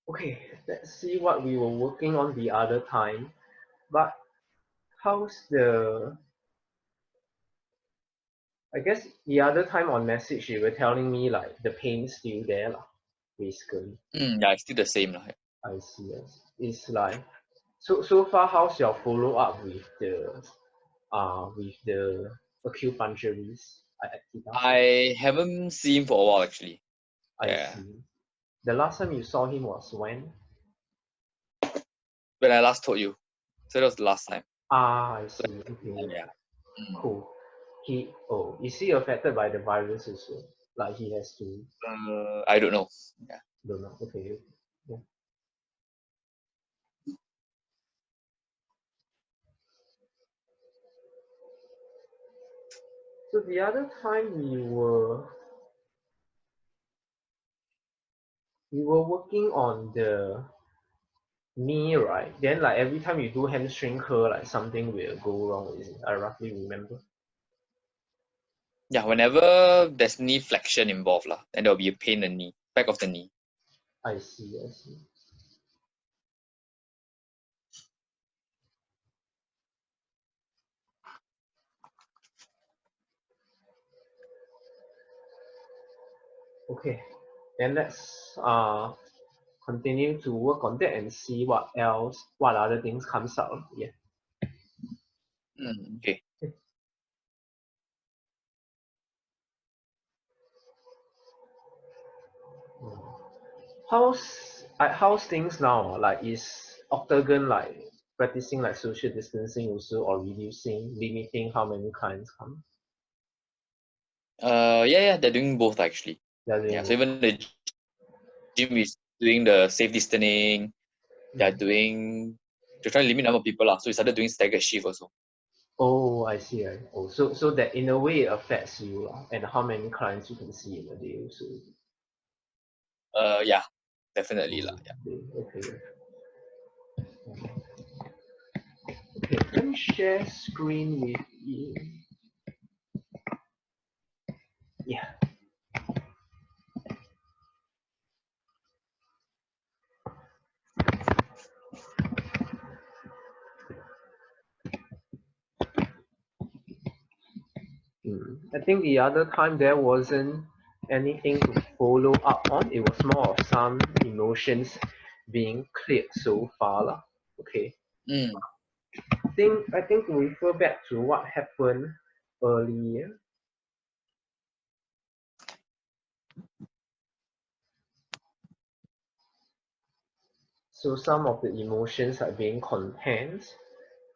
Okay, let's see what we were working on the other time. But how's the... I guess the other time on message you were telling me like the pain's still there lah, basically. Yeah, it's still the same lah. I see. It's like so far. How's your follow up with the acupuncturist at Akita? I haven't seen him for a while actually. I Yeah, see. The last time you saw him was when? when I last told you, so that was the last time. I see. Okay, Yeah. cool. Is he affected by the virus also? Like he has to... I don't know. Yeah. Don't know. Okay. Yeah. So the other time we were working on the knee, right? Then like every time you do hamstring curl, like something will go wrong. Is it? I roughly remember. Yeah, whenever there's knee flexion involved lah, then there'll be a pain in the knee, back of the knee. I see. I see. Okay. Then let's continue to work on that and see what other things comes out. Yeah. Okay. How's things now? Like is Octagon like practicing like social distancing also, or limiting how many clients come? Yeah, they're doing both actually. They're Yeah, doing so even the gym is doing the safe distancing. They're trying to limit number of people lah. So we started doing staggered shift also. Oh, I see. So that in a way it affects you and how many clients you can see in a day also. Yeah, definitely lah. Yeah. Okay. Okay, let me share screen with you. Yeah. I think the other time there wasn't anything to follow up on. It was more of some emotions being cleared so far lah. Okay. I think to refer back to what happened earlier. So some of the emotions are being contained,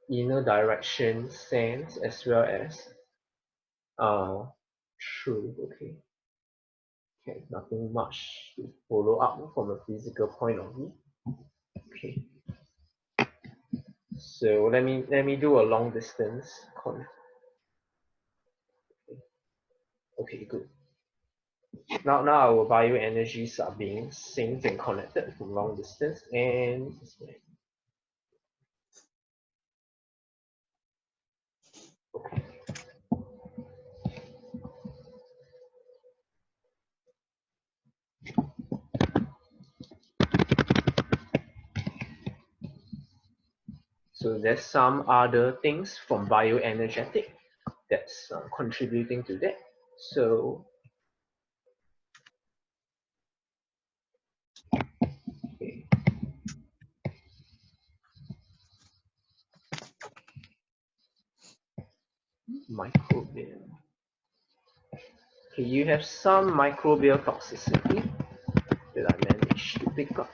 inner direction, sense, as well as true. Okay. Okay, nothing much to follow up from a physical point of view. Okay. So let me do a long distance connect. Okay, good. Now our bioenergies are being synced and connected from long distance, and okay. So there's some other things from bioenergetic that's contributing to that. So okay. Microbial. Okay, you have some microbial toxicity that I managed to pick up.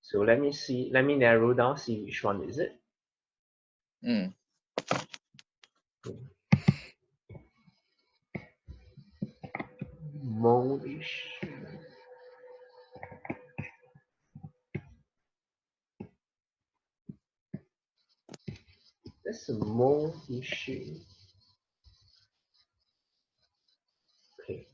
So let me narrow down, see which one is it. Mold issue. That's a mold issue. Okay.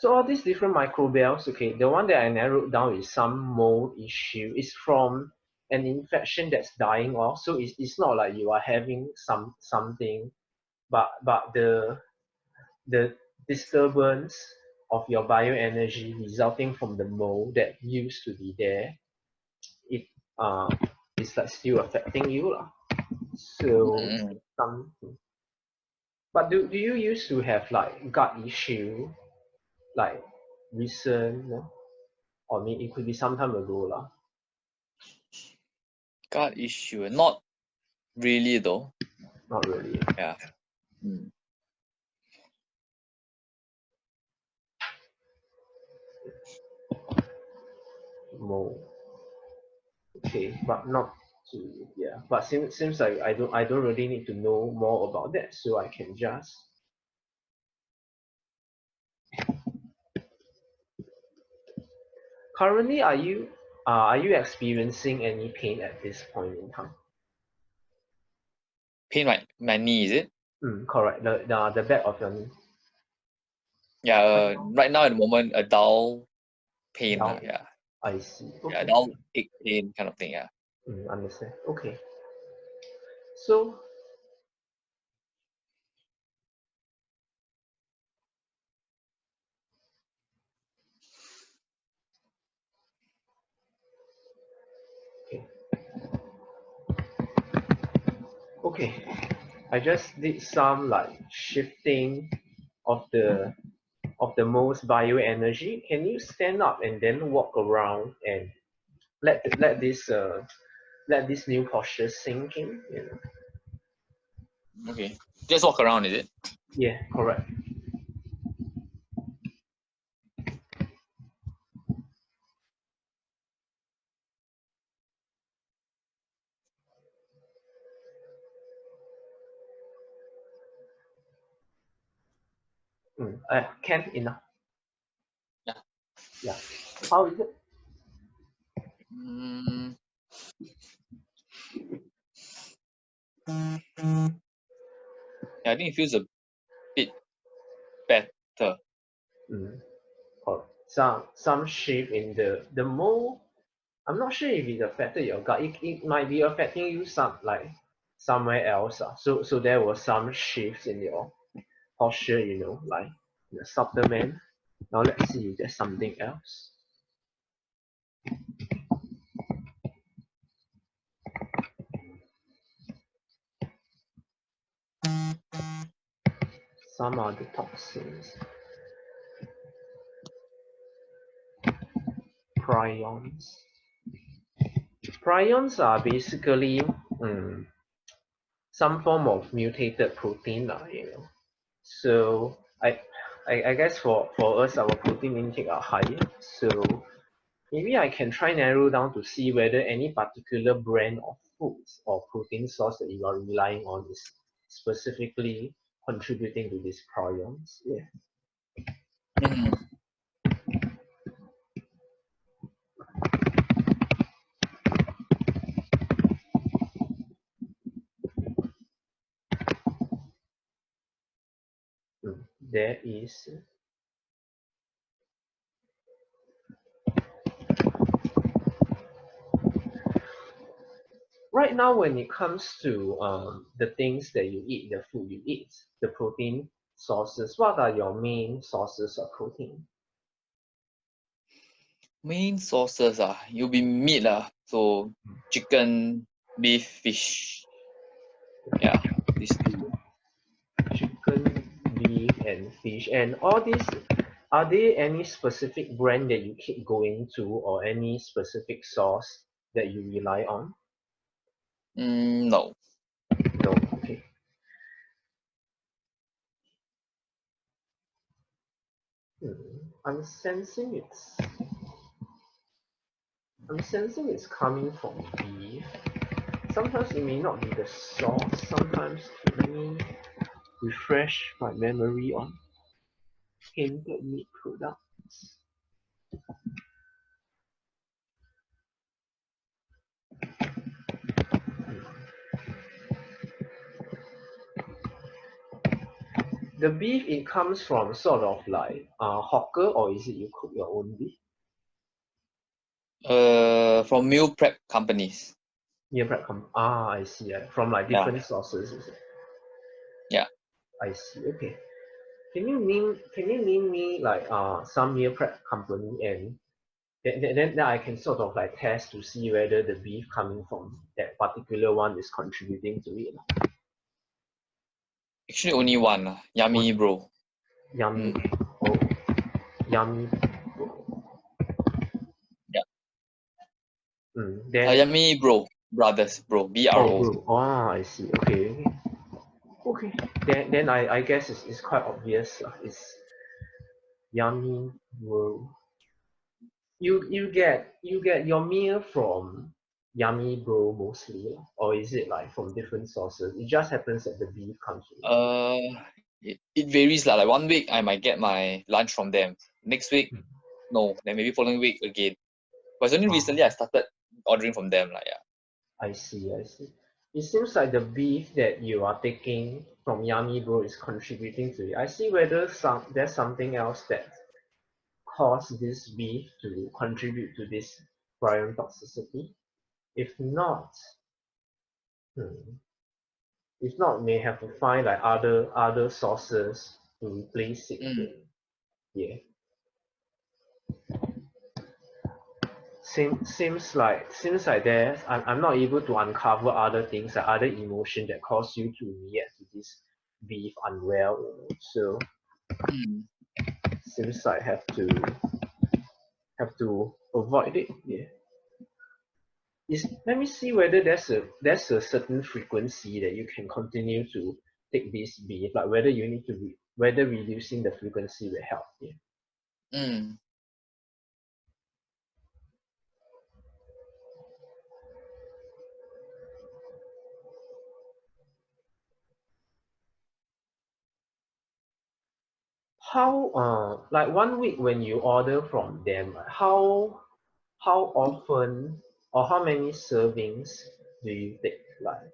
So all these different microbials, okay, the one that I narrowed down is some mold issue. It's from an infection that's dying off. So it's not like you are having something, but the disturbance of your bioenergy resulting from the mold that used to be there, it uh is like still affecting you lah. So Mm. some, but do you used to have like gut issue like recent, or maybe it could be some time ago lah. Gut issue. Not really though. Not really. Yeah. Mm. Mold. Okay, but not to, yeah. But seems like I don't really need to know more about that, so I can just. Currently, are you experiencing any pain at this point in time? Pain my knee, is it? Correct. The back of your knee. Yeah. Right now? Right now at the moment, a dull pain. Down. Yeah. I see. Yeah. Okay. Dull ache pain kind of thing. Yeah. Understand. Okay. So, okay. Okay. I just did some like shifting of the most bioenergy. Can you stand up and then walk around and let this new posture sink in? Okay. Just walk around, is it? Yeah, correct. Can enough. Yeah. Yeah. How is it? Mm. Yeah, I think it feels a bit better. Mm, correct. Some shift in the mole. I'm not sure if it affected your gut. It might be affecting you somewhere else. So there was some shifts in your posture, like in the supplement. Now let's see if there's something else. Some other toxins. Prions. Prions are basically some form of mutated protein, So I guess for us, our protein intake are higher. So maybe I can try narrow down to see whether any particular brand of foods or protein source that you are relying on is specifically contributing to these prions. Yeah. Mm. There is. Right now, when it comes to the things that you eat, the food you eat, the protein sources, what are your main sources of protein? Main sources you'll be meat so chicken, beef, fish. Yeah, these two. Chicken, beef, and fish. And all these, are there any specific brand that you keep going to or any specific source that you rely on? No. No, okay. I'm sensing it's coming from beef. Sometimes it may not be the sauce. Sometimes let me refresh my memory on painted meat products. the beef, it comes from sort of like hawker, or is it you cook your own beef? From meal prep companies. Meal prep I see. From like Yeah. different sources, is it? Yeah. I see. Okay. Can you name me like some meal prep company, and then I can sort of like test to see whether the beef coming from that particular one is contributing to it. Actually, only one. Yummy Bro. Yummy. Mm. Oh, yummy. Yeah. Then Yummy Bro. Brothers. Bro. oh, BRO. bro. Oh, I see. Okay. Okay. Then I guess it's quite obvious. It's yummy. Bro. You get your meal from Yummy Bro mostly, or is it like from different sources? It just happens that the beef comes from them. It varies lah. Like 1 week I might get my lunch from them. Next week, no. Then maybe following week again. But it's only recently I started ordering from them. Like, yeah. I see, I see. It seems like the beef that you are taking from Yummy Bro is contributing to it. I see whether there's something else that caused this beef to contribute to this prion toxicity. If not, hmm, if not, may have to find like other sources to replace it. Mm. Yeah. Seems like there's I'm not able to uncover other things, like other emotion that cause you to react to this beef unwell. So Mm. seems like have to avoid it. Yeah. Let me see whether there's a certain frequency that you can continue to take this beef, like whether you need to whether reducing the frequency will help. Yeah. Mm. How like 1 week when you order from them, how often or how many servings do you take? Like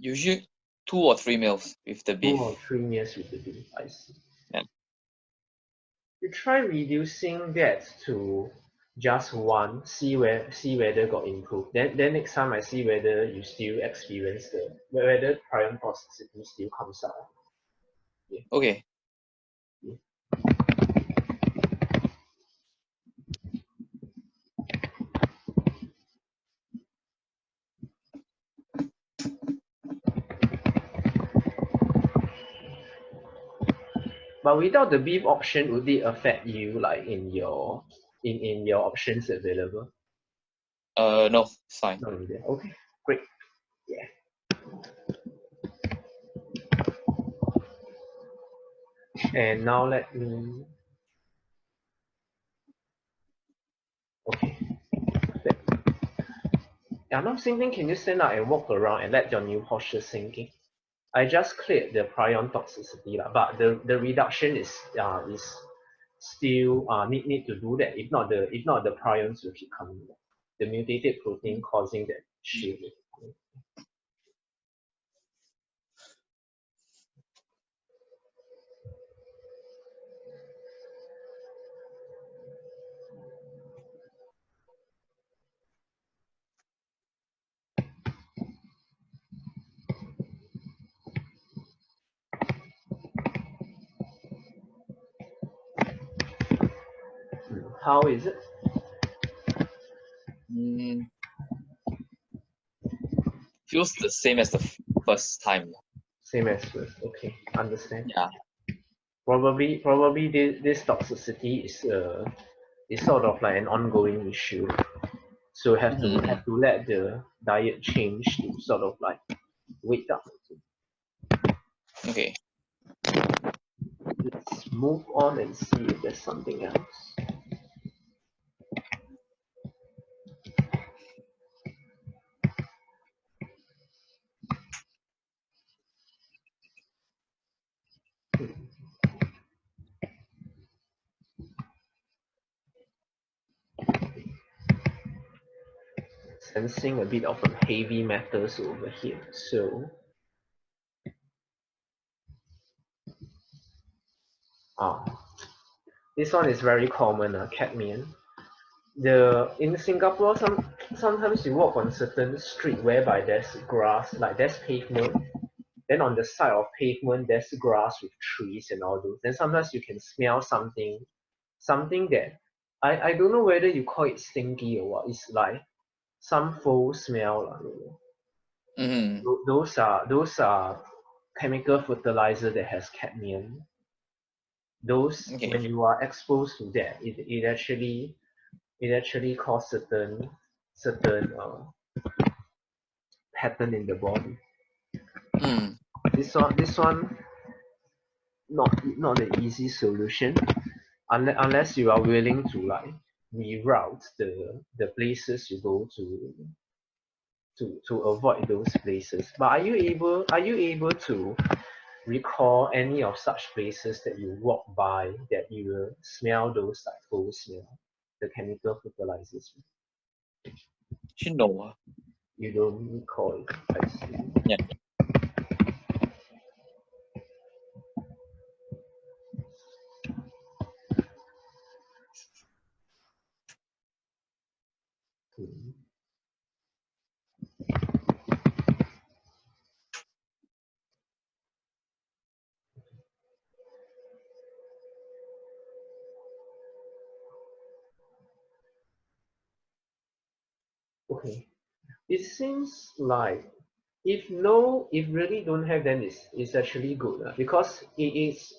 Usually 2 or 3 meals with the 2 or beef. 3 meals with the beef? I see. Yeah. You try reducing that to just one, see whether got improved. Then next time I see whether you still experience whether prion toxicity still comes out. Yeah, Okay. yeah. But without the beef option, would it affect you like in your options available? No, it's fine. No, really. Okay, great. Yeah. And now let me. Okay. Yeah, now same thing. Can you stand up and walk around and let your new posture sink in? I just cleared the prion toxicity, but the reduction is still need to do that. If not the prions will keep coming back. The mutated protein causing that shift. How is it? Mm, feels the same as the first time. Same as first. Okay, understand. Yeah. Probably this toxicity is sort of like an ongoing issue. So have to Mm-hmm. have to let the diet change to sort of like wake up. Okay. Let's move on and see if there's something else. Sensing a bit of heavy metals over here. So This one is very common, cadmium. In Singapore, sometimes you walk on certain street whereby there's grass, like there's pavement. Then on the side of pavement, there's grass with trees and all those. Then sometimes you can smell something that I don't know whether you call it stinky or what. It's like some foul smell. Mm-hmm. Those are chemical fertilizer that has cadmium. Those Okay. when you are exposed to that, it actually cause certain pattern in the body. Mm. This one not the easy solution unless you are willing to like reroute the places you go to avoid those places. But are you able to recall any of such places that you walk by that you will smell those like foul smell, the chemical fertilizers? Actually, no. You don't recall it. I see. Yeah. Hmm. Okay. It seems like if really don't have, then it's actually good, because it is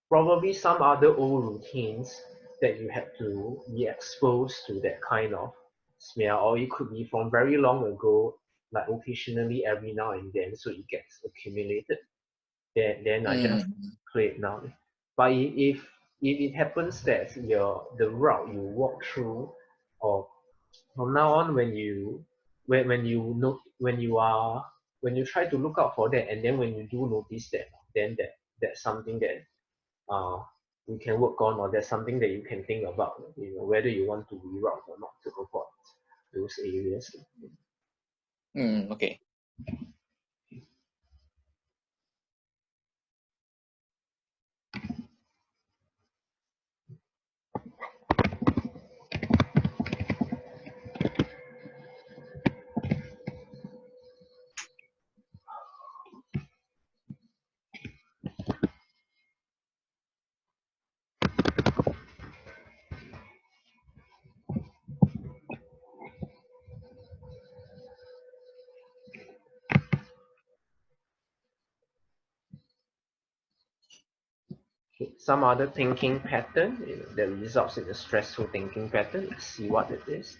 probably some other old routines that you had to be exposed to that kind of smell, or it could be from very long ago, like occasionally every now and then, so it gets accumulated. Then I just Mm. clear it now. But if it happens that the route you walk through, or from now on when you know when you try to look out for that, and then when you do notice that, then that's something that uh you can work on, or that's something that you can think about, whether you want to reroute or not to avoid those areas. Okay. Okay, some other thinking pattern, that results in a stressful thinking pattern. Let's see what it is.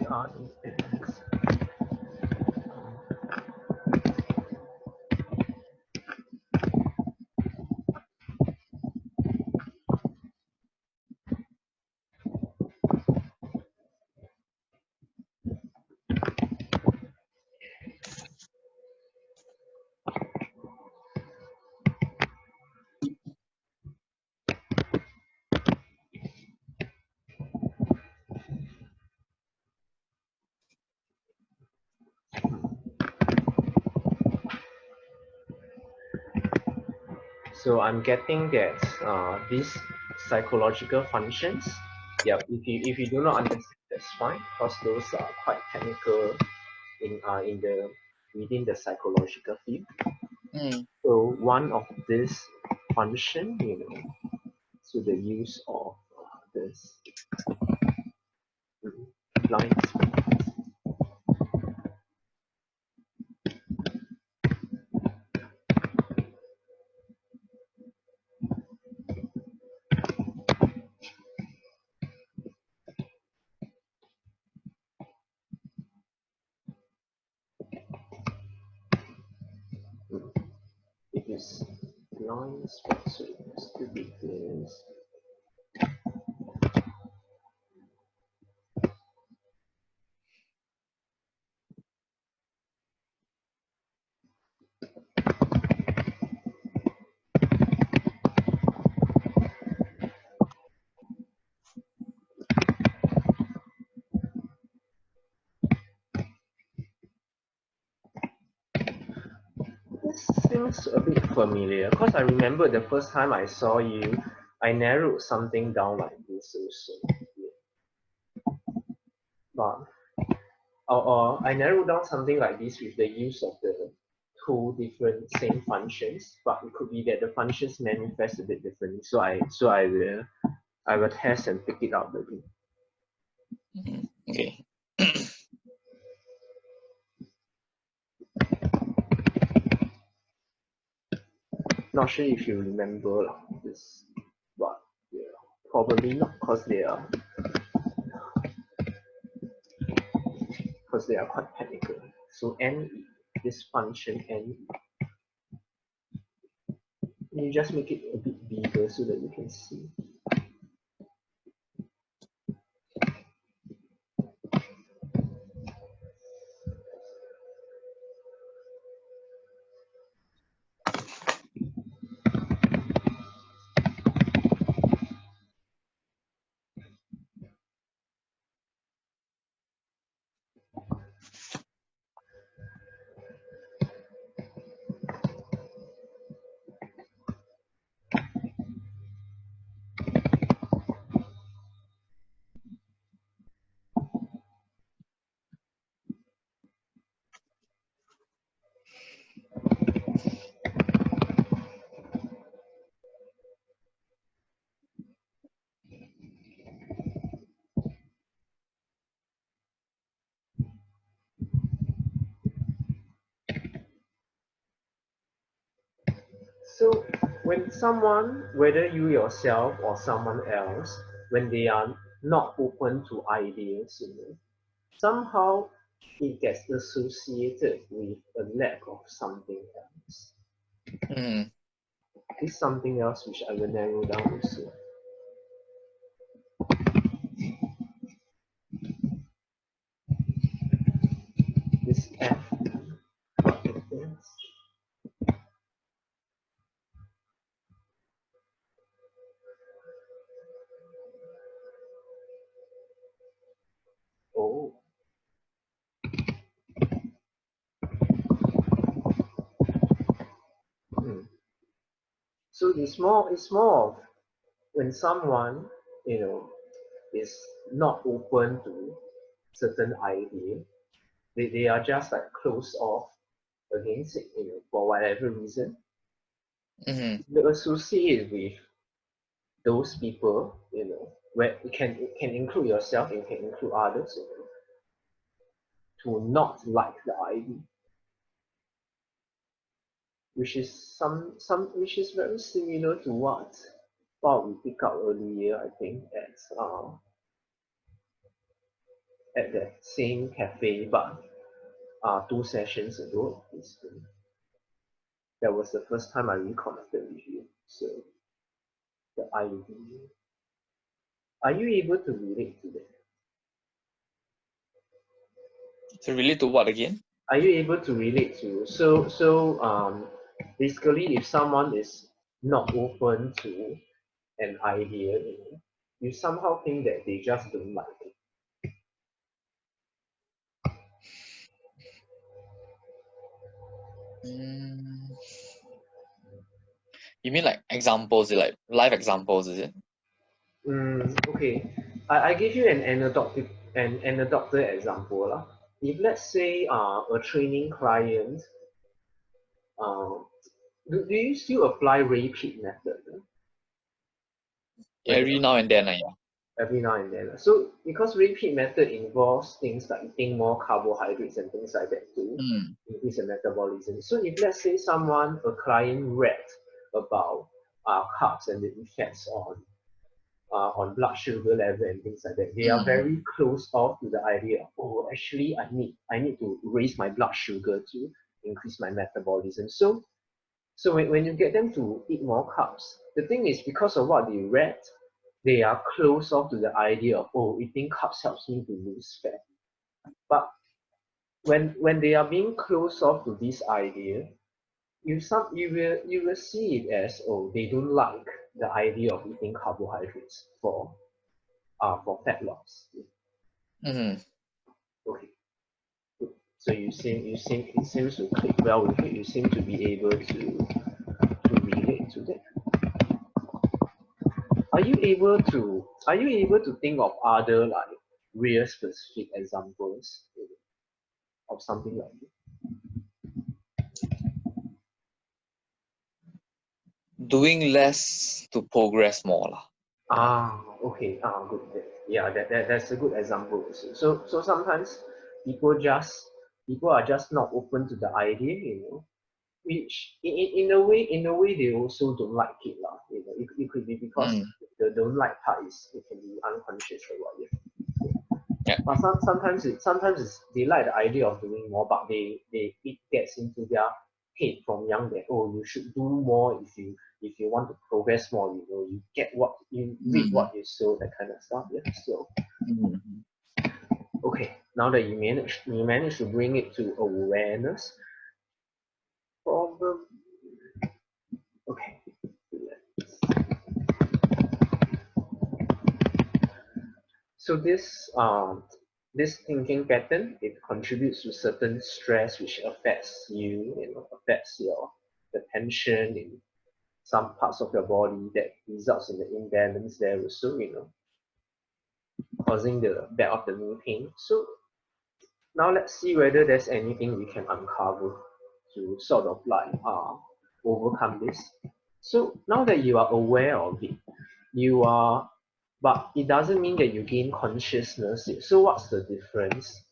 Uh, So I'm getting that these psychological functions, yeah, if you do not understand, that's fine, because those are quite technical in the within the psychological field. Mm. So one of this function, to the use of this blind spot. is blind spot, so it has to be this. This seems a bit familiar because I remember the first time I saw you, I narrowed something down like this also. But or I narrowed down something like this with the use of the two different same functions, but it could be that the functions manifest a bit differently. So I will test and pick it out a bit. Okay. Not sure if you remember this, but yeah, probably not because they are quite technical. So NE, this function NE, you just make it a bit bigger so that you can see. So when someone, whether you yourself or someone else, when they are not open to ideas, somehow it gets associated with a lack of something else. Mm. This something else which I will narrow down also. This F. Oh. So it's more of when someone, is not open to certain idea, they are just like closed off against it, for whatever reason. Mm-hmm. You associate with those people, where it can include yourself, it can include others, to not like the idea, which is which is very similar to what we picked up earlier, I think, at that same cafe, but 2 sessions ago. That was the first time I reconnected with you. So the idea. Are you able to relate to that? So relate to what again? Are you able to relate to basically if someone is not open to an idea, you somehow think that they just don't like it. You mean like examples, like live examples, is it? Okay. I give you an anecdotal example. If let's say a training client, uh, do you still apply repeat method when Every now and then, yeah. every now and then? So because repeat method involves things like eating more carbohydrates and things like that to increase the metabolism. So if let's say a client read about carbs and the effects on blood sugar level and things like that, they are very close off to the idea of, oh, actually I need to raise my blood sugar to increase my metabolism. So So when you get them to eat more carbs, the thing is because of what they read, they are closed off to the idea of, oh, eating carbs helps me to lose fat. But when they are being closed off to this idea, you will see it as, oh, they don't like the idea of eating carbohydrates for fat loss. Mm-hmm. Okay. So it seems to click well with it. You seem to be able to relate to that. Are you able to think of other like real specific examples of something like this? Doing less to progress more lah. Okay. Good. Yeah, that's a good example. So sometimes people are just not open to the idea, which in a way they also don't like it lah. It could be because the don't like part is it can be unconscious about it. Yeah. But sometimes they like the idea of doing more, but it gets into their head from young that, oh, you should do more if you want to progress more, you get what you reap what you sow, that kind of stuff. Yeah. So okay, now that you manage to bring it to awareness, problem. Okay. So this thinking pattern, it contributes to certain stress which affects affects the tension in some parts of your body that results in the imbalance there also, causing the back of the knee pain. So now let's see whether there's anything we can uncover to sort of like overcome this. So now that you are aware of it, but it doesn't mean that you gain consciousness. So what's the difference?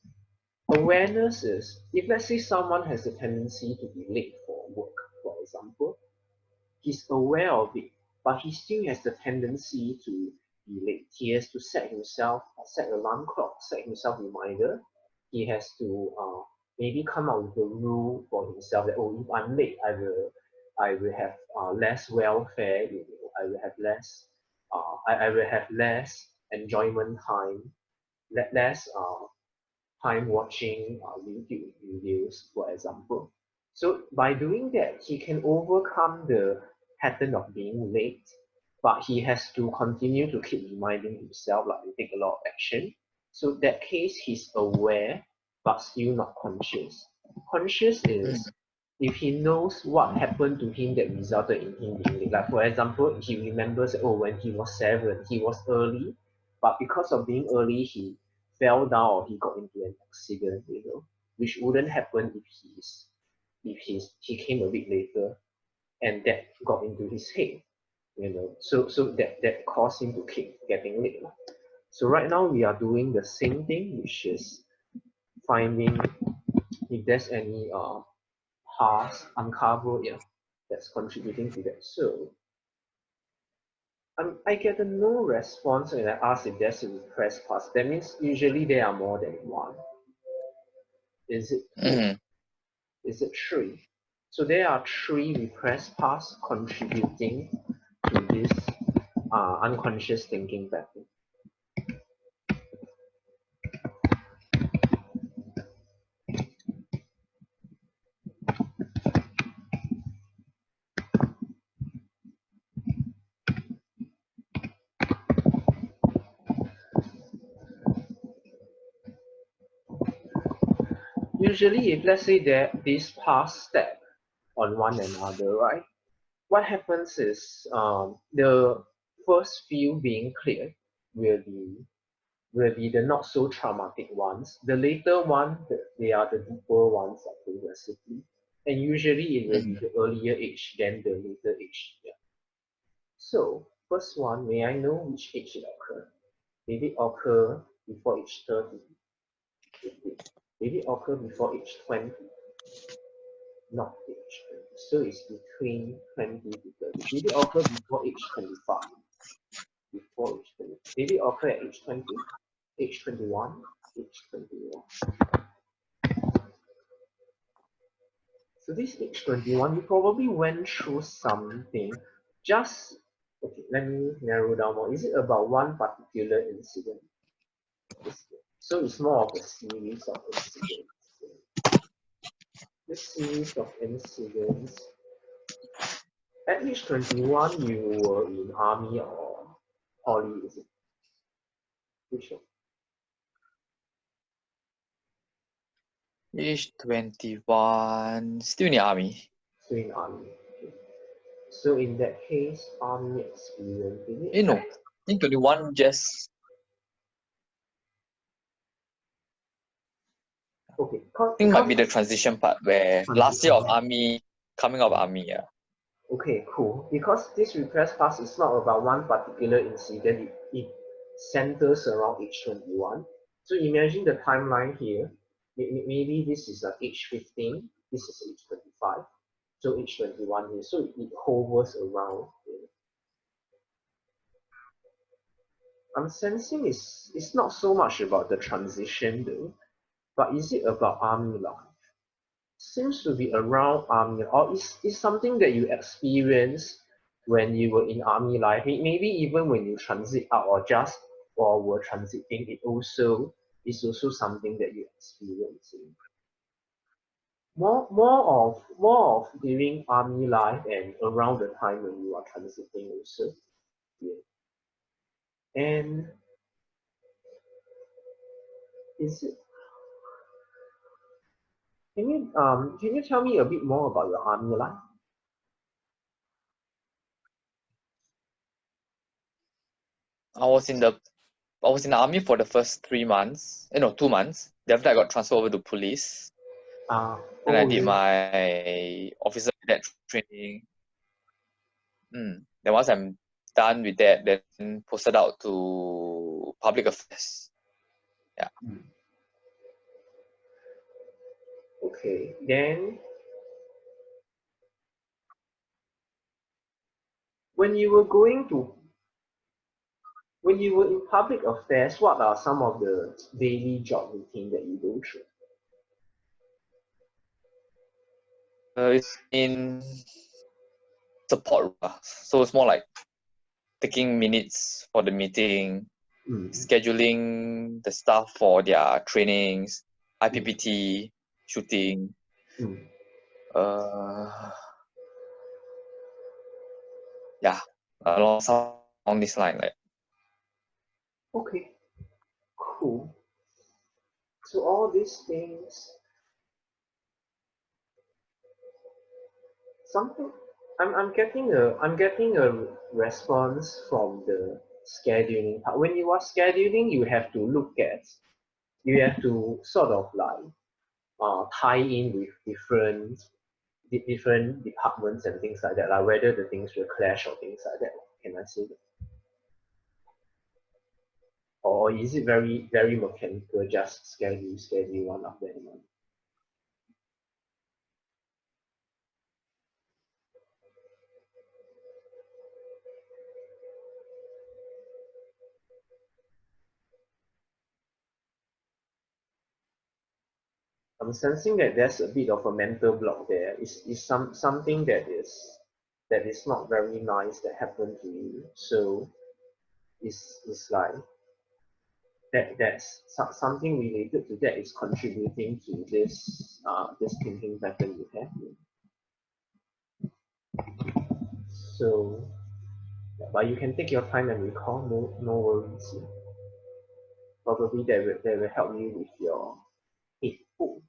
Awareness is, if let's say someone has a tendency to be late for work, for example, he's aware of it, but he still has the tendency to be late. He has to set alarm clock, set himself reminder. He has to maybe come up with a rule for himself that, oh, if I'm late, I will have less welfare. I will have less. I will have less enjoyment time, less time watching YouTube videos, for example. So by doing that, he can overcome the pattern of being late, but he has to continue to keep reminding himself, like, to take a lot of action. So that case, he's aware, but still not conscious. Conscious is if he knows what happened to him that resulted in him being late. Like, for example, he remembers, oh, when he was 7, he was early, but because of being early, he fell down or he got into an accident, which wouldn't happen he came a bit later, and that got into his head, so that caused him to keep getting late. So right now we are doing the same thing, which is finding if there's any past uncover, that's contributing to that. So I get a no response when I ask if there's a repressed past. That means usually there are more than one. Is it two? Is it three? So there are 3 repressed paths contributing to this unconscious thinking pattern. Usually, if let's say that these paths step on one another, right? What happens is the first few being cleared will be the not so traumatic ones. The later one, they are the deeper ones progressively. And usually it will be the earlier age than the later age. Yeah. So, first one, may I know which age it occurred? Did it occur before age 30? Did it occur before age 20? Not age 20. So it's between 20 to 30. Did it occur before age 25? Before age 20. Did it occur at age 20? Age 21? Age 21. So this age 21, you probably went through something. Just okay, let me narrow down more. Is it about one particular incident? So it's more of a series of incidents. This series of incidents. At age 21, you were in army or poly, is it? Which one? Age 21, still in the army. Still in army. Okay. So in that case, army experience, is it? No, I think 21 just, Okay, I think might be the transition part where last year of army, coming out of army, yeah. Okay, cool. Because this request pass is not about one particular incident, it centers around age 21. So imagine the timeline here. Maybe this is age 15, this is age 25, so age 21 here. So it hovers around here. I'm sensing it's not so much about the transition though, but is it about army life? Seems to be around army, or is something that you experience when you were in army life, maybe even when you transit out or just or were transiting, it also is also something that you experiencing. More of during army life and around the time when you are transiting also. Yeah. And is it can you tell me a bit more about your army life? I was in the army for the first 3 months. 2 months. Then after I got transferred over to police. Then I did my officer cadet training. Then once I'm done with that, then posted out to public affairs. Yeah. Okay, then when you were in public affairs, what are some of the daily job routine that you go through? It's in support, so it's more like taking minutes for the meeting, scheduling the staff for their trainings, IPPT, shooting. Yeah, along this line. Okay, cool. So all these things, something I'm getting a response from the scheduling part. When you are scheduling, you have to sort of like tie in with different departments and things like that, like whether the things will clash or things like that. Can I say that? Or is it very, very mechanical, just schedule one after another? I'm sensing that there's a bit of a mental block there. Is something that is not very nice that happened to you. So it's like that's something related to that is contributing to this thinking pattern you have. So, but you can take your time and recall. No worries. Probably that will help you with your head. Oh.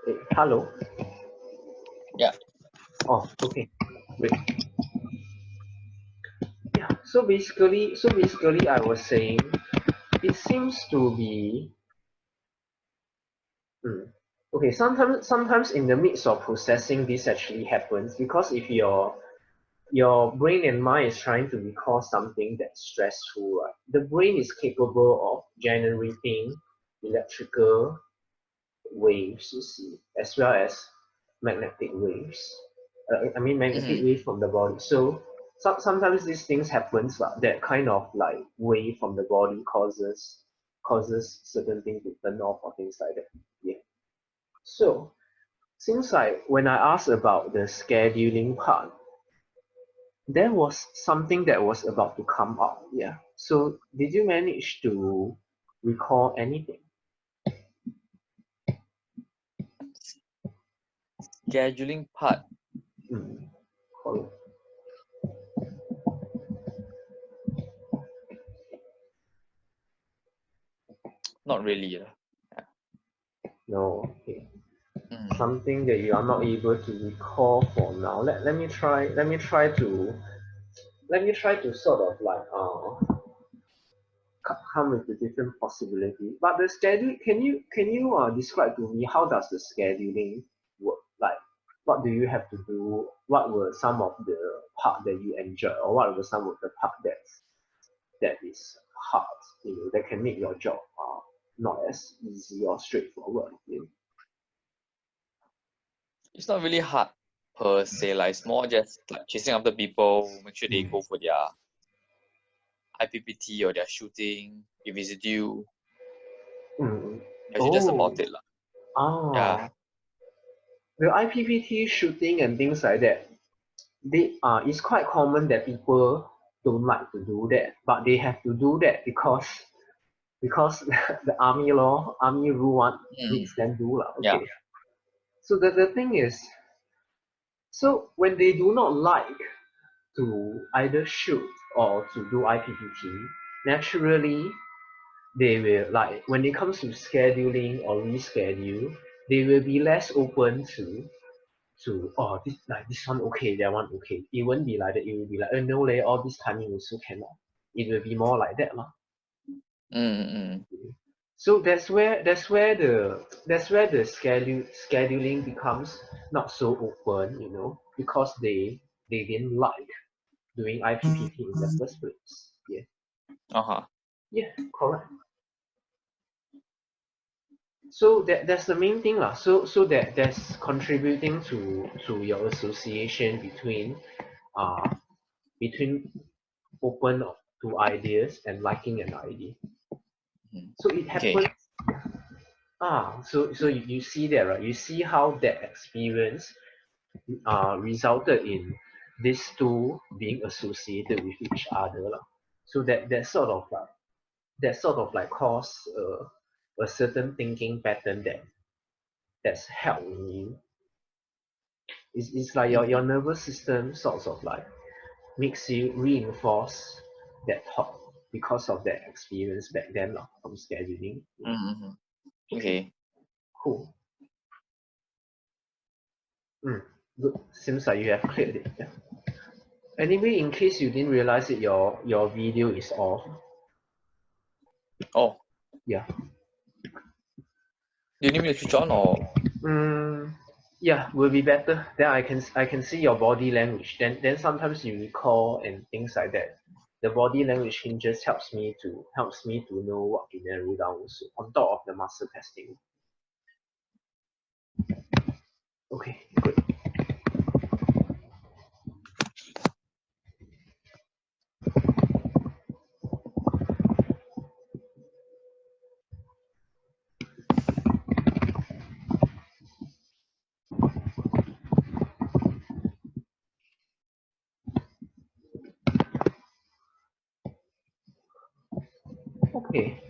Hey, hello. Yeah. Oh, okay. Great. Yeah. So basically, I was saying, it seems to be. Okay. Sometimes in the midst of processing, this actually happens because if your your brain and mind is trying to recall something that's stressful, right? The brain is capable of generating electrical waves, you see, as well as magnetic waves. Magnetic Mm-hmm. wave from the body. So sometimes these things happens, but that kind of like wave from the body causes certain things to turn off or things like that. Yeah. So seems like when I asked about the scheduling part, there was something that was about to come up. Yeah. So did you manage to recall anything? Scheduling part. Mm. Correct. Not really. No. Okay. Mm. Something that you are not able to recall for now. Let me try to sort of like come with a different possibility. But the schedule, can you describe to me how does the scheduling work? Like, what do you have to do? What were some of the part that you enjoy, or what were some of the part that is hard? That can make your job not as easy or straightforward. It's not really hard per se. Like, it's more just like chasing after people, make sure they go for their IPPT or their shooting. If it's due, Mm. actually that's Oh, about it. Yeah. ah, the IPPT shooting and things like that. It's quite common that people don't like to do that, but they have to do that because the army rule one Mm. makes them do lah. Yeah. Okay. So the thing is, so when they do not like to either shoot or to do IPPT, naturally they will, like, when it comes to scheduling or reschedule, they will be less open to this one okay, that one okay. It won't be like that. It will be like, oh no leh, all this timing also cannot. It will be more like that lah. Mm-hmm. So that's where the scheduling becomes not so open, because they didn't like doing IPPT in the first place. Yeah. Uh-huh. Yeah, correct. So that's the main thing lah. So that's contributing to your association uh between open to ideas and liking an idea. So it Okay. happens. So you see that, right? You see how that experience resulted in these two being associated with each other lah. So that sort of like cause a certain thinking pattern that's held in you. It's like your Mm-hmm. nervous system sort of like makes you reinforce that thought because of that experience back then from scheduling. Yeah. Mm-hmm. Okay, Okay. cool. Good. Seems like you have cleared it. Yeah. Anyway, in case you didn't realize it, your video is off. Oh, Yeah. do you need me to switch on or? Yeah, will be better. Then I can see your body language. Then sometimes you recall and things like that. The body language hinges helps me to know what to narrow down also, on top of the muscle testing. Okay, good. Okay.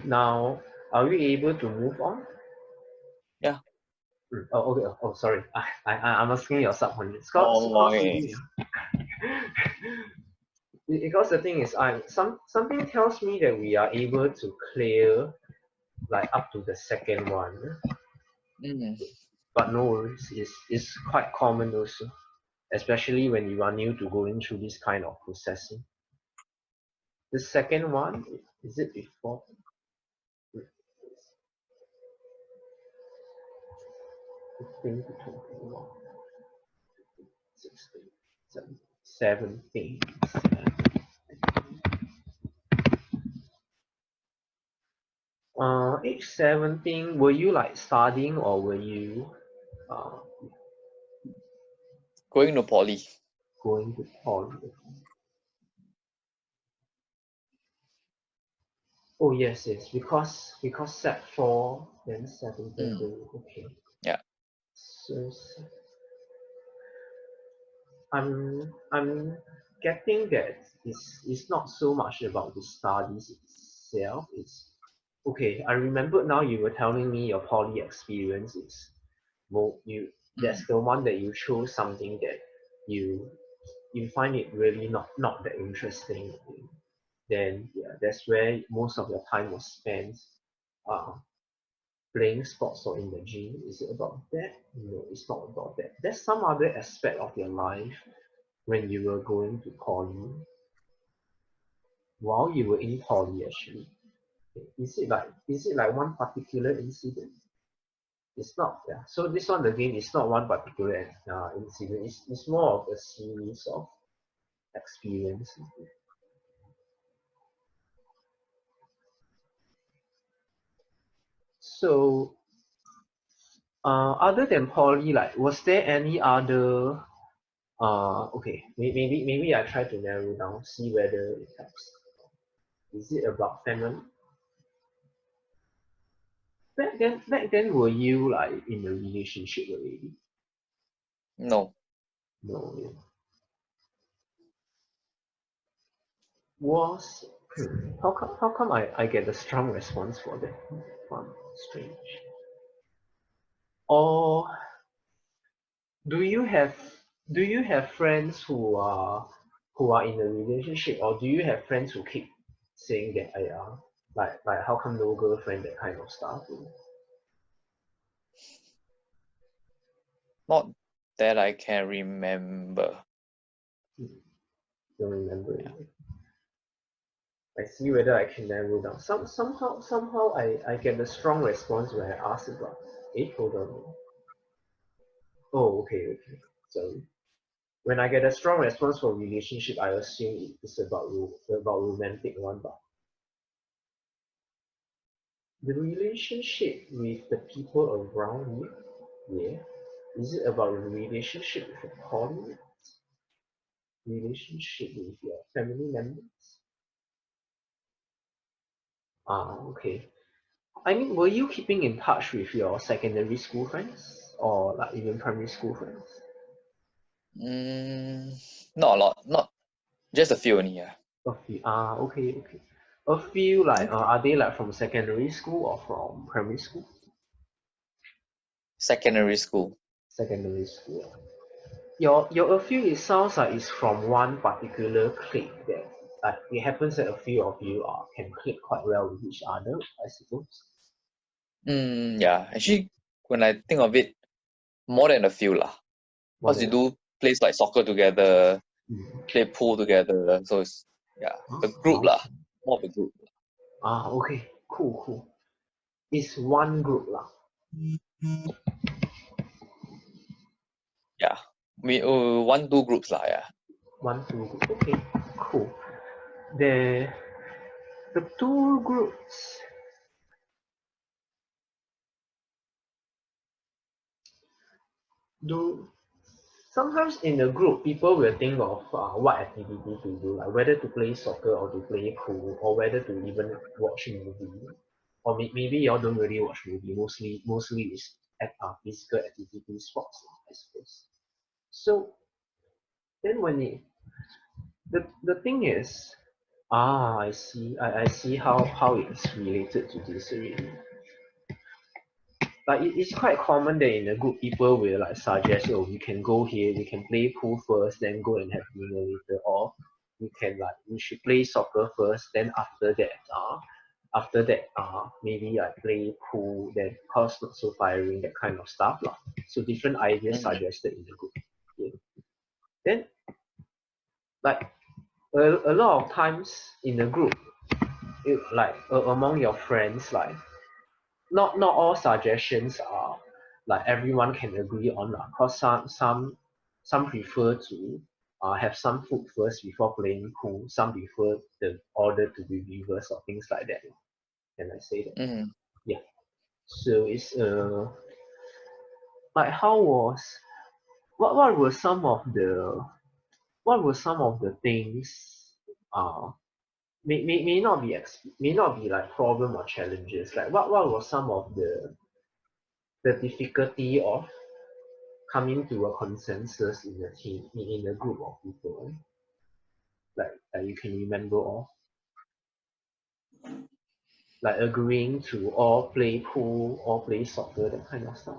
Now, are we able to move on? Yeah. Oh, okay. Oh, sorry. I'm asking your subconscious. Oh, okay. Because the thing is, something tells me that we are able to clear like up to the second one, Mm. but no worries. It's quite common also, especially when you are new to going through this kind of processing. The second one, is it before? 15 to 21, 16, 17. 17. Age 17, were you like studying or were you Going to poly. going to poly? Oh yes, because set 4, then 7 okay. Yeah. So I'm getting that it's not so much about the studies itself. It's okay. I remember now you were telling me your poly experience is more that's the one that you chose something that you you find it really not that interesting. Then yeah, that's where most of your time was spent uh, playing sports or in the gym. Is it about that? No, it's not about that. There's some other aspect of your life when you were going to poly, while you were in poly actually. Is it like one particular incident? It's not, yeah. So this one again is not one particular incident. It's more of a series of experiences. So other than poly, like was there any other okay, maybe I try to narrow down, see whether it helps. Is it about family? Back then were you like in a relationship already? No. No, yeah. Was how come I get a strong response for that one? Strange. Or do you have do you have friends who are in a relationship, or do you have friends who keep saying that I like how come no girlfriend, that kind of stuff? Not that I can remember. Don't remember it. I see whether I can narrow down. Somehow I get a strong response when I ask about. Hold on. Oh, okay. So when I get a strong response for relationship, I assume it's about romantic one, but the relationship with the people around you, yeah. Is it about a relationship with your colleague? Relationship with your family members? Okay. I mean, were you keeping in touch with your secondary school friends or like even primary school friends? Not a lot. Not just a few only. Yeah. A few. Okay. A few like are they like from secondary school or from primary school? Secondary school. Secondary school. Your a few, it sounds like it's from one particular clique that like it happens that a few of you can click quite well with each other, I suppose. Yeah. Actually, when I think of it, more than a few lah. More Because than you do plays like soccer together, mm. play pool together. So it's a group lah. More of a group. Okay. Cool. It's one group lah. Yeah. We 1-2 groups lah. Yeah. 1-2 group. Okay, cool. The the two groups. Do sometimes in a group people will think of what activity to do, like whether to play soccer or to play pool or whether to even watch a movie, or maybe y'all don't really watch movie. Mostly is physical activity, sports, I suppose. So then when it the thing is, I see how it's related to this already. But it's quite common that in a group people will like suggest, oh, we can go here, we can play pool first, then go and have dinner later, or we should play soccer first, then after that maybe like play pool, then cause not so tiring, that kind of stuff lah. So different ideas suggested in the group. Yeah. Then like a lot of times in the group, like among your friends, like not all suggestions are like everyone can agree on lah. Cause some prefer to have some food first before playing pool. Some prefer the order to be reversed or things like that. Can I say that? Mm-hmm. Yeah. So it's like how was what were some of the things may not be like problem or challenges, like what were some of the difficulty of coming to a consensus in a team, in a group of people, like you can remember of, like agreeing to all play pool or play soccer, that kind of stuff.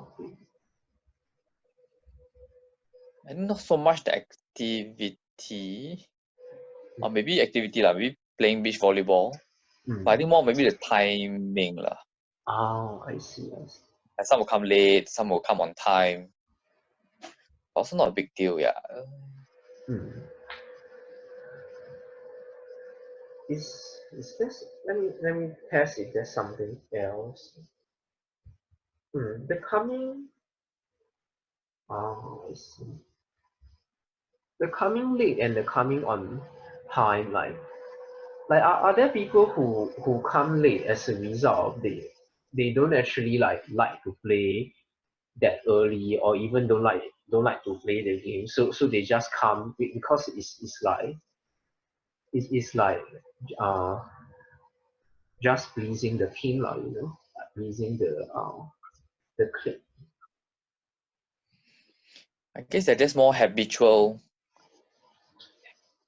And not so much the activity, or maybe activity lah, maybe playing beach volleyball. But I think more maybe the timing lah. Oh, I see. Like some will come late, some will come on time. Also not a big deal, yeah. Is this? Let me test if there's something else. The coming. Oh, I see. The coming late and the coming on time, like are there people who come late as a result of they don't actually like to play that early, or even don't like to play the game, so they just come because it's like uh just pleasing the team, like, pleasing the clique. I guess they're just more habitual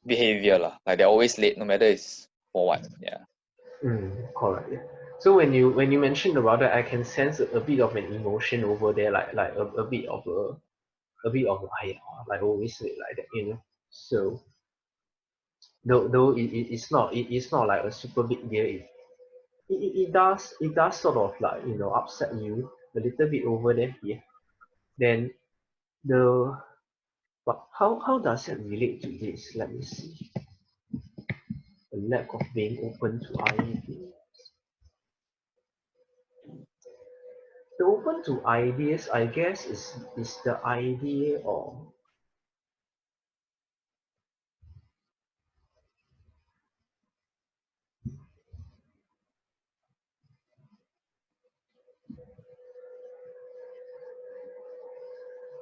behavior lah. Like they're always late, no matter it's for what. Yeah. Correct. Yeah. So when you mentioned about that, I can sense a bit of an emotion over there, like a bit of I like always late like that, So though it's not like a super big deal, it does sort of like, upset you a little bit over there. Yeah. Then the but how does it relate to this? Let me see. A lack of being open to ideas. The open to ideas, I guess, is the idea of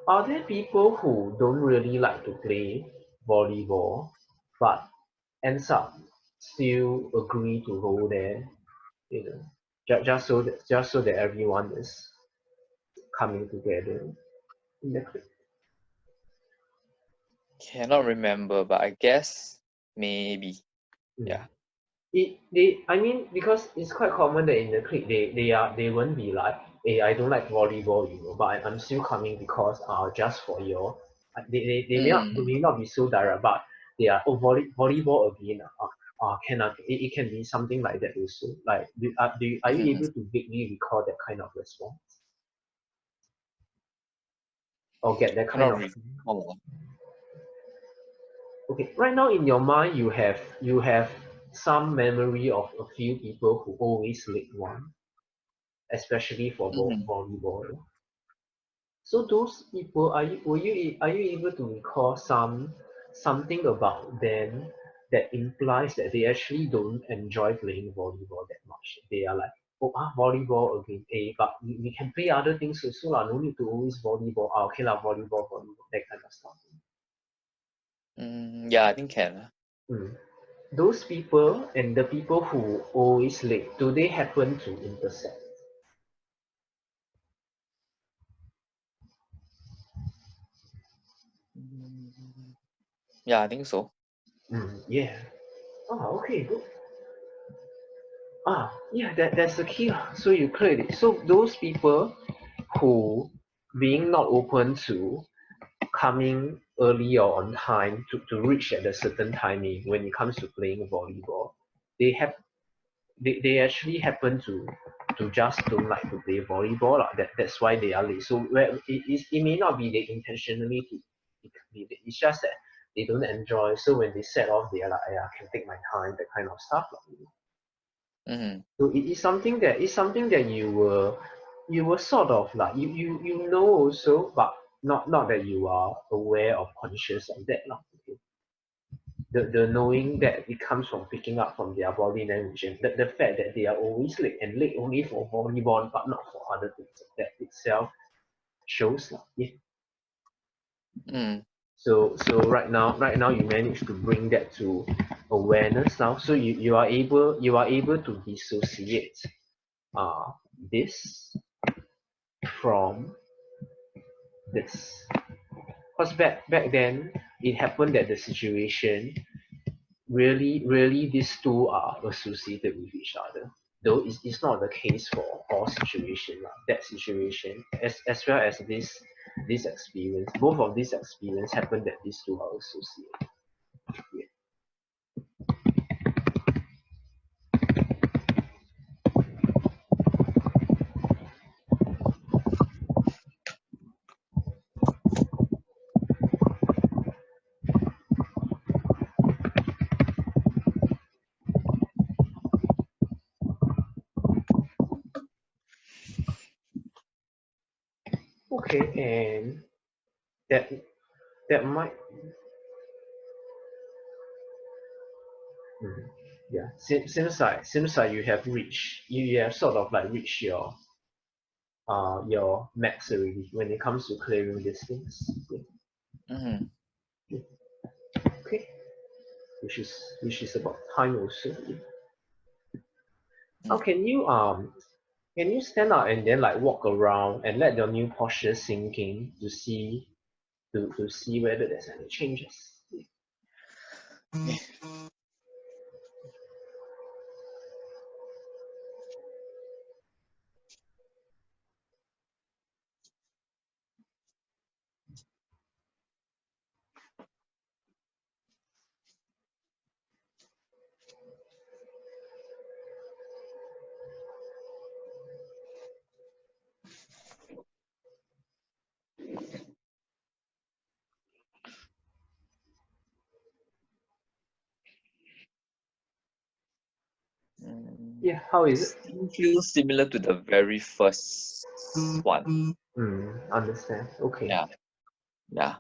are there people who don't really like to play volleyball but ends up still agree to go there, just so that everyone is coming together in the clique? Cannot remember, but I guess maybe. Yeah. I mean, because it's quite common that in the clique they won't be like, hey, I don't like volleyball, but I'm still coming because just for your, they may not be so direct, but they are, oh, volleyball again, it can be something like that also. Like are you able to vaguely recall that kind of response, or get that kind of? Okay, right now in your mind you have some memory of a few people who always late one, especially for volleyball. So those people, are you able to recall something about them that implies that they actually don't enjoy playing volleyball that much? They are like, oh, volleyball again, but we can play other things also lah. No need to always volleyball. Okay lah, volleyball, that kind of stuff. Yeah, I think can. Those people and the people who always late, do they happen to intersect? Yeah, I think so. Yeah. Oh, okay, good. Yeah, that's the key. So you cleared it. So those people who being not open to coming early or on time to reach at a certain timing when it comes to playing volleyball, they have they actually happen to just don't like to play volleyball. That's why they are late. So it may not be they intentionally it's just that they don't enjoy. So when they set off, they are like, I can take my time, that kind of stuff. So it's something that you were sort of like you know also, but not that you are aware of conscious of that. the knowing that it comes from picking up from their body language, and the fact that they are always late and late only for volleyball but not for other things, that itself shows yeah. So right now you manage to bring that to awareness now, so you are able to dissociate this from this. Because back then it happened that the situation really these two are associated with each other. Though it's not the case for all situations. That situation as well as this experience, both of these experience happen that these two are associated. Yeah. Okay, and that might yeah, seems like you have reached you have sort of like reached your max already when it comes to clearing these things. Yeah. Okay, which is about time also. How can you stand up and then like walk around and let your new posture sink in to see whether there's any changes? Yeah, how is it? It feels similar to the very first one. Understand. Okay. Yeah.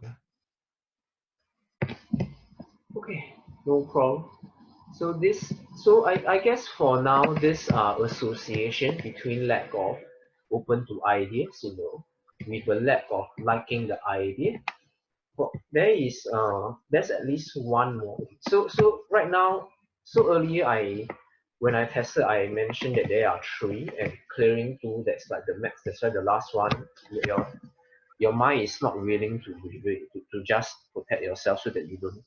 Okay, no problem. So I guess for now this association between lack of open to ideas, with a lack of liking the idea. Well, there's at least one more. So right now, so earlier when I tested, I mentioned that there are three and clearing two. That's like the max. That's why the last one, your mind is not willing to just protect yourself so that you don't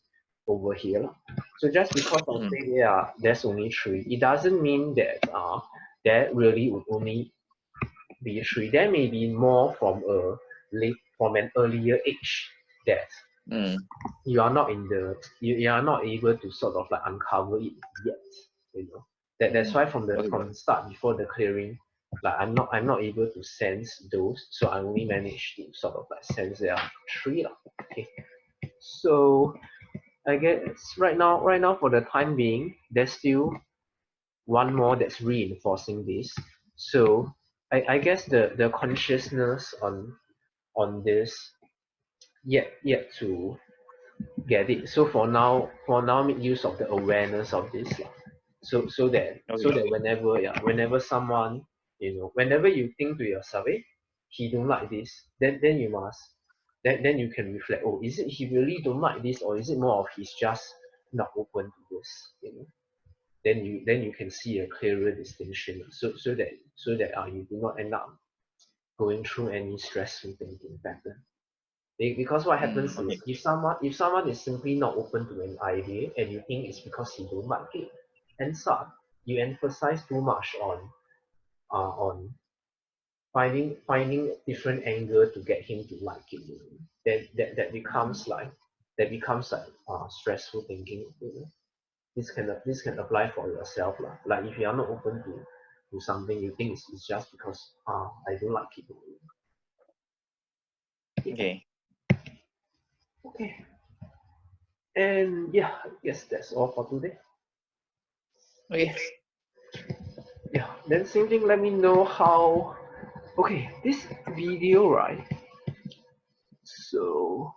overhear. So just because I say there's only three, it doesn't mean that there really would only be three. There may be more from an earlier age that you are not you are not able to sort of like uncover it yet. That's why from the start, before the clearing, like I'm not able to sense those, so I only managed to sort of like sense there are three. Okay. So I guess right now for the time being, there's still one more that's reinforcing this. So I guess the consciousness on this yet to get it. So for now make use of the awareness of this. So that whenever someone, whenever you think to yourself, he don't like this, then you must then you can reflect, oh, is it he really don't like this, or is it more of he's just not open to this? Then you can see a clearer distinction, so that you do not end up going through any stressful thinking pattern. Because what happens is, if someone is simply not open to an idea and you think it's because he don't like it, and so you emphasize too much on finding different angle to get him to like it. Then that becomes like stressful thinking. This can apply for yourself lah. Like if you are not open to something, you think it's just because I don't like it. Okay. Okay. And yeah, I guess that's all for today. Okay. Yeah, then same thing, let me know how. Okay, this video, right? So